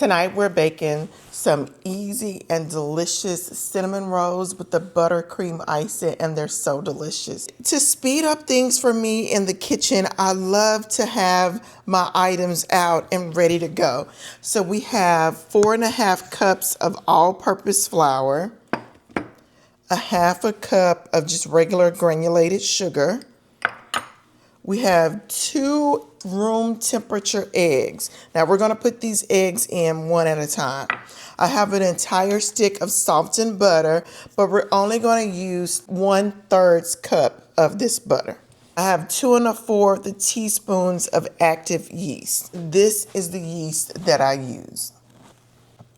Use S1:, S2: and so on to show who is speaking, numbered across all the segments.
S1: Tonight we're baking some easy and delicious cinnamon rolls with the buttercream icing, and they're so delicious. To speed up things for me in the kitchen, I love to have my items out and ready to go. So we have 4.5 cups of all-purpose flour, a half a cup of just regular granulated sugar. We have 2 room temperature eggs. Now we're gonna put these eggs in one at a time. I have an entire stick of softened butter, but we're only gonna use 1/3 cup of this butter. I have 2 1/4 teaspoons of active yeast. This is the yeast that I use.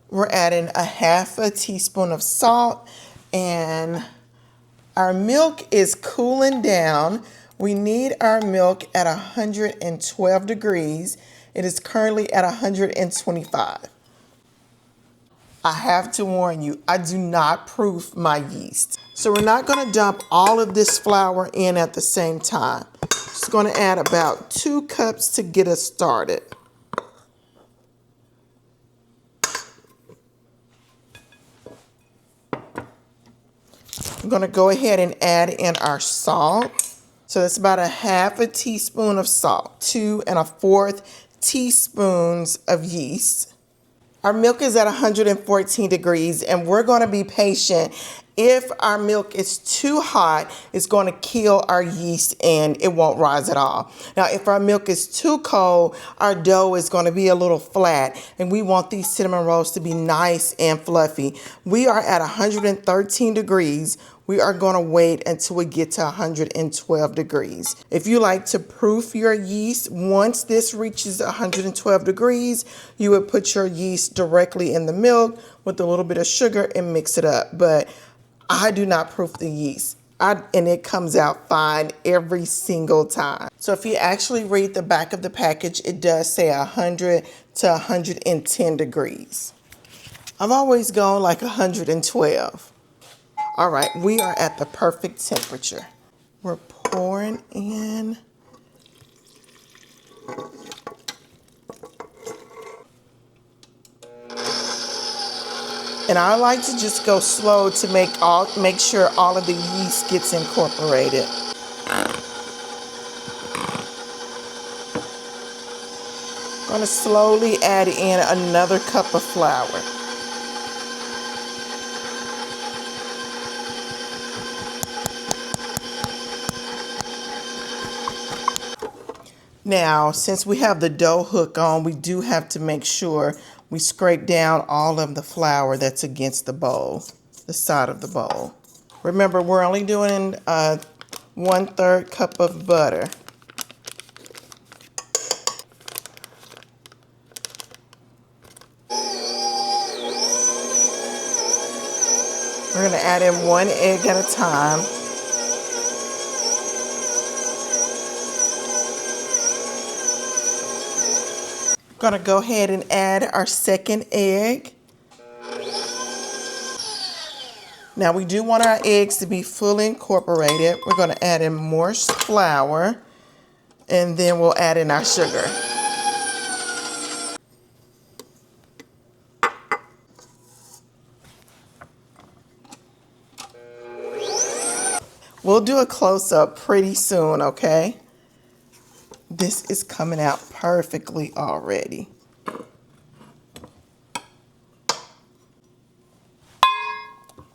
S1: We're adding a half a teaspoon of salt, and our milk is cooling down. We need our milk at 112 degrees. It is currently at 125. I have to warn you, I do not proof my yeast. So we're not going to dump all of this flour in at the same time. Just going to add about 2 cups to get us started. I'm going to go ahead and add in our salt. So that's about a half a teaspoon of salt, 2 1/4 teaspoons of yeast. Our milk is at 114 degrees, and we're going to be patient. If our milk is too hot, it's going to kill our yeast and it won't rise at all. Now, if our milk is too cold, our dough is going to be a little flat, and we want these cinnamon rolls to be nice and fluffy. We are at 113 degrees. We are going to wait until we get to 112 degrees. If you like to proof your yeast, once this reaches 112 degrees, you would put your yeast directly in the milk with a little bit of sugar and mix it up. But I do not proof the yeast, and it comes out fine every single time. So if you actually read the back of the package, it does say 100 to 110 degrees. I've always gone like 112. All right, we are at the perfect temperature. We're pouring in. And I like to just go slow to make sure all of the yeast gets incorporated. I'm going to slowly add in another cup of flour. Now, since we have the dough hook on, we do have to make sure we scrape down all of the flour that's against the bowl, the side of the bowl. Remember, we're only doing 1/3 cup of butter. We're going to add in 1 egg at a time. Gonna go ahead and add our second egg. Now we do want our eggs to be fully incorporated. We're gonna add in more flour, and then we'll add in our sugar. We'll do a close-up pretty soon, okay? This is coming out perfectly already.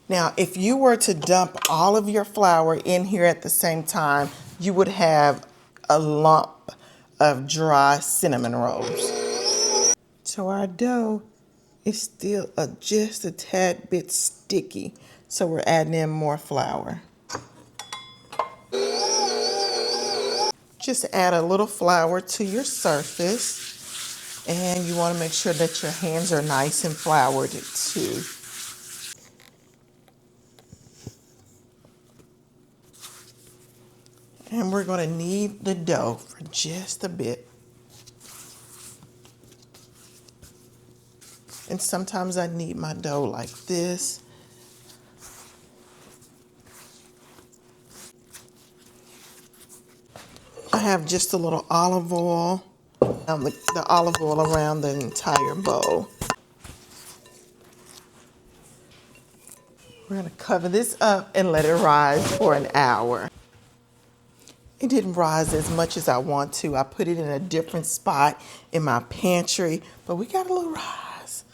S1: Now, if you were to dump all of your flour in here at the same time, you would have a lump of dry cinnamon rolls. So our dough is still just a tad bit sticky, so we're adding in more flour. Just add a little flour to your surface, and you want to make sure that your hands are nice and floured too. And we're going to knead the dough for just a bit. And sometimes I knead my dough like this. I have just a little olive oil, the olive oil around the entire bowl. We're gonna cover this up and let it rise for an hour. It didn't rise as much as I want to. I put it in a different spot in my pantry, but we got a little rise.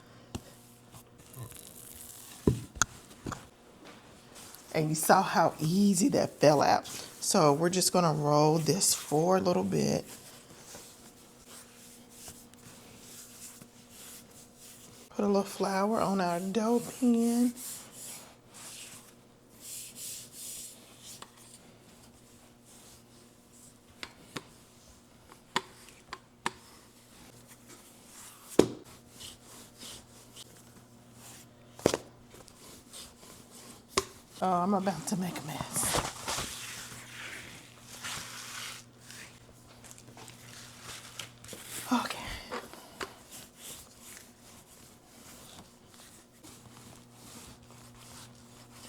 S1: And you saw how easy that fell out. So we're just gonna roll this for a little bit. Put a little flour on our dough pan. Oh, I'm about to make a mess. Okay.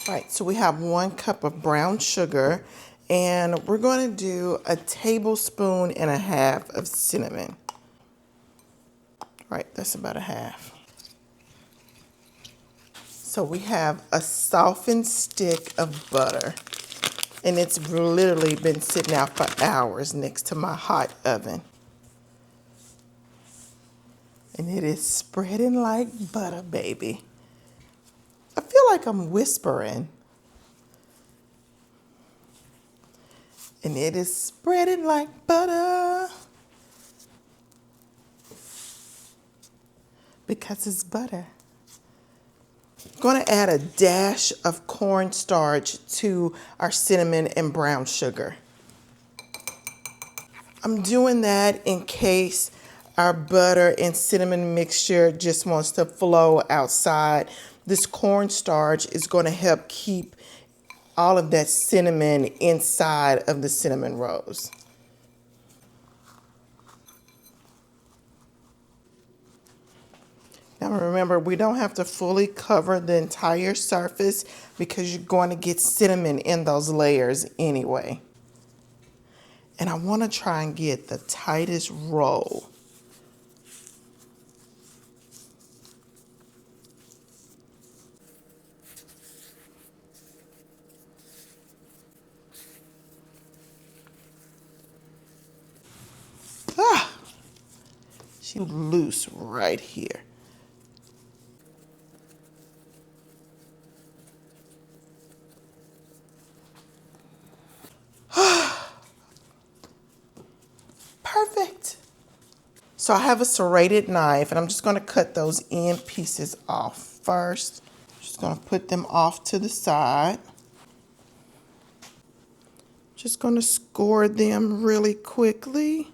S1: Right, so we have 1 cup of brown sugar, and we're going to do a tablespoon and a half of cinnamon. Right, that's about a half. So we have a softened stick of butter, and it's literally been sitting out for hours next to my hot oven. And it is spreading like butter, baby. I feel like I'm whispering. And it is spreading like butter. Because it's butter. I'm going to add a dash of cornstarch to our cinnamon and brown sugar. I'm doing that in case our butter and cinnamon mixture just wants to flow outside. This cornstarch is going to help keep all of that cinnamon inside of the cinnamon rolls. Now remember, we don't have to fully cover the entire surface because you're going to get cinnamon in those layers anyway. And I want to try and get the tightest roll. Ah, she's loose right here. Perfect. So I have a serrated knife, and I'm just going to cut those end pieces off first. Just going to put them off to the side. Just going to score them really quickly.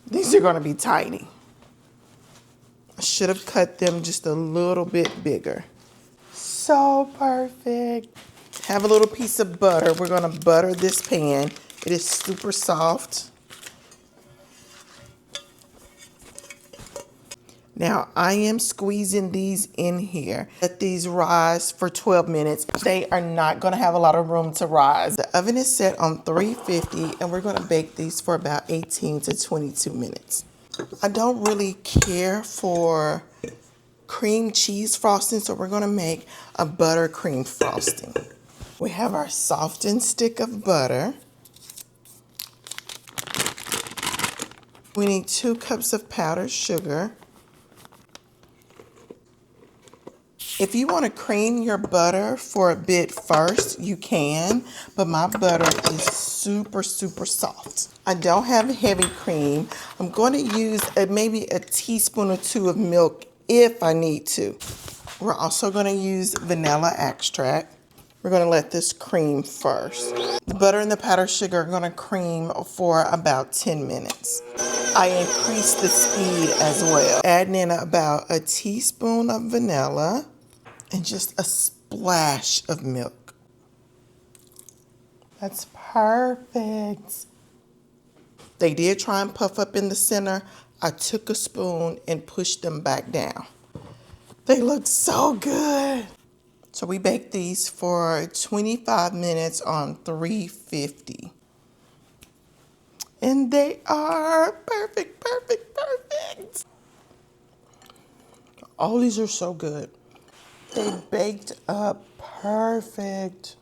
S1: These are going to be tiny. I should have cut them just a little bit bigger. So perfect. Have a little piece of butter. We're going to butter this pan. It is super soft. Now I am squeezing these in here. Let these rise for 12 minutes. They are not going to have a lot of room to rise. The oven is set on 350, and we're going to bake these for about 18 to 22 minutes. I don't really care for cream cheese frosting, so we're going to make a buttercream frosting. We have our softened stick of butter. We need 2 cups of powdered sugar. If you want to cream your butter for a bit first, you can, but my butter is super, super soft. I don't have heavy cream. I'm going to use maybe a teaspoon or 2 of milk if I need to. We're also going to use vanilla extract. We're going to let this cream first. The butter and the powdered sugar are going to cream for about 10 minutes. I increased the speed as well. Adding in about a teaspoon of vanilla and just a splash of milk. That's perfect. They did try and puff up in the center. I took a spoon and pushed them back down. They look so good. So we baked these for 25 minutes on 350. And they are perfect, perfect, perfect. All these are so good. They baked up perfect.